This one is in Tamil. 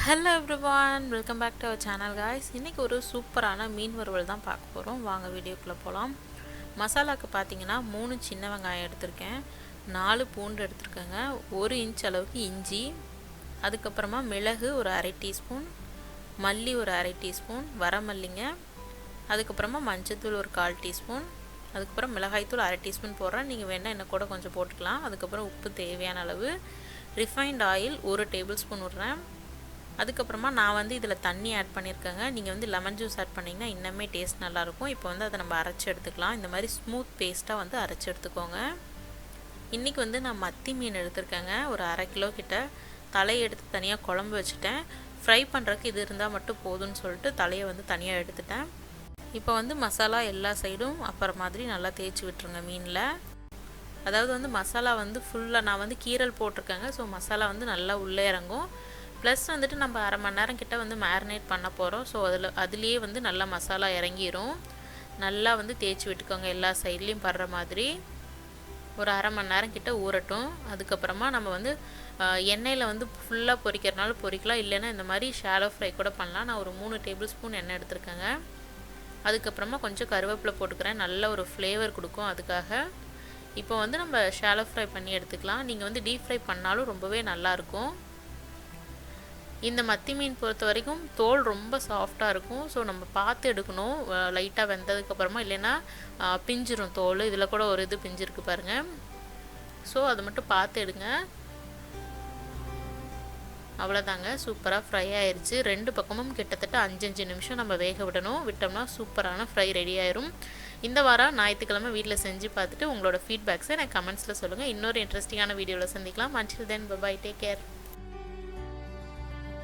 Hello everyone, welcome back to our channel guys. இன்னைக்கு ஒரு சூப்பரான மீன் வறுவல் தான் பார்க்க போறோம். வாங்க வீடியோக்குள்ள போலாம். மசாலாக்கு பாத்தீங்கன்னா 3 சின்ன வெங்காயம் எடுத்துர்க்கேன். 4 பூண்டு எடுத்துர்க்கேங்க. 1 இன்ச் அளவுக்கு இஞ்சி. அதுக்கு அப்புறமா மிளகு ஒரு 1/2 டீஸ்பூன், மல்லி ஒரு 1/2 டீஸ்பூன், வரமல்லிங்க. அதுக்கு அப்புறமா மஞ்சள்தூள் ஒரு 1/4 டீஸ்பூன். அதுக்கு அப்புறம் மிளகாய் தூள் 1/2 டீஸ்பூன் போடுறேன். நீங்க வேணா இன்னும் கூட கொஞ்சம் போட்டுக்கலாம். அதுக்கு அப்புறம் உப்பு தேவையான அளவு. ரிஃபைன்ட் ஆயில் 1 டேபிள்ஸ்பூன் விடுறேன். அதுக்கு அப்புறமா நான் வந்து இதில தண்ணி ஆட் பண்ணியிருக்கேங்க. நீங்க வந்து லெமன் ஜூஸ் ஆட் பண்ணீங்கன்னா இன்னுமே டேஸ்ட் நல்லா இருக்கும். இப்போ வந்து அதை நம்ம அரைச்சு எடுத்துக்கலாம். இந்த மாதிரி ஸ்மூத் பேஸ்டா வந்து அரைச்சு எடுத்துக்கோங்க. இன்னைக்கு வந்து நான் மத்தி மீன் எடுத்துர்க்கேங்க. ஒரு 1/2 கிலோ கிட்ட. தலையை எடுத்து தனியா குழம்பு வச்சிட்டேன். ஃப்ரை பண்றதுக்கு இது இருந்தா மட்டும் போதும்னு சொல்லிட்டு தலையை வந்து தனியா எடுத்துட்டேன். இப்போ வந்து மசாலா எல்லா சைடும் அப்புறம் மாதிரி நல்லா தேய்ச்சி விட்டுருங்க மீன்ல. அதாவது வந்து மசாலா வந்து ஃபுல்லா நான் வந்து கீரல் போட்டுருக்கேங்க. சோ மசாலா வந்து நல்லா உள்ள இறங்கும். ப்ளஸ் வந்துட்டு நம்ம 1/2 மணி நேரம் கிட்ட வந்து மேரினேட் பண்ண போறோம். சோ அதிலேயே வந்து நல்லா மசாலா இறங்கிரும். நல்லா வந்து தேய்ச்சி விட்டுக்கோங்க எல்லா சைடுலயும் படுற மாதிரி. ஒரு 1/2 மணி நேரம் கிட்ட ஊறட்டும். அதுக்கு அப்புறமா நம்ம வந்து எண்ணெயில வந்து ஃபுல்லா பொரிக்கிறனால பொரிக்கலாம். இல்லனா இந்த மாதிரி ஷாலோ ஃப்ரை கூட பண்ணலாம். நான் ஒரு 3 டேபிள்ஸ்பூன் எண்ணெய் எடுத்துர்க்கேங்க. அதுக்கு அப்புறமா கொஞ்சம் கறிவேப்பிலை போட்டுக்கறேன். நல்ல ஒரு ஃப்ளேவர் கொடுக்கும் அதுக்காக. இப்போ வந்து நம்ம ஷாலோ ஃப்ரை பண்ணி எடுத்துக்கலாம். நீங்க வந்து டீப் ஃப்ரை பண்ணாலும் ரொம்பவே நல்லா இருக்கும். இந்த மத்தி மீன் பொறுத்த வரைக்கும் தோல் ரொம்ப சாஃப்ட்டா இருக்கும். சோ நம்ம பார்த்து எடுக்கணும். லைட்டா வெந்ததுக்கு அப்புறமா இல்லனா பிஞ்சிரும் தோல். இதல கூட ஒரு இது பிஞ்சிருக்கு பாருங்க. சோ அத மட்டும் பார்த்து எடுங்க. அவ்வளவுதாங்க சூப்பரா ஃப்ரை ஆயிருச்சு. ரெண்டு பக்கமும் கிட்டத்தட்ட 5 நிமிஷம் நம்ம வேக விடணும். விட்டோம்னா சூப்பரான ஃப்ரை ரெடி ஆயிரும். இந்த வாரம் ஞாயிற்றுக்கிழமை வீட்ல செஞ்சு பார்த்துட்டு உங்களோட ஃபீட்பேக்ஸை எனக்கு கமெண்ட்ஸ்ல சொல்லுங்க. இன்னொரு இன்ட்ரஸ்டிங்கான வீடியோல சந்திக்கலாம். Until then, bye bye, take care.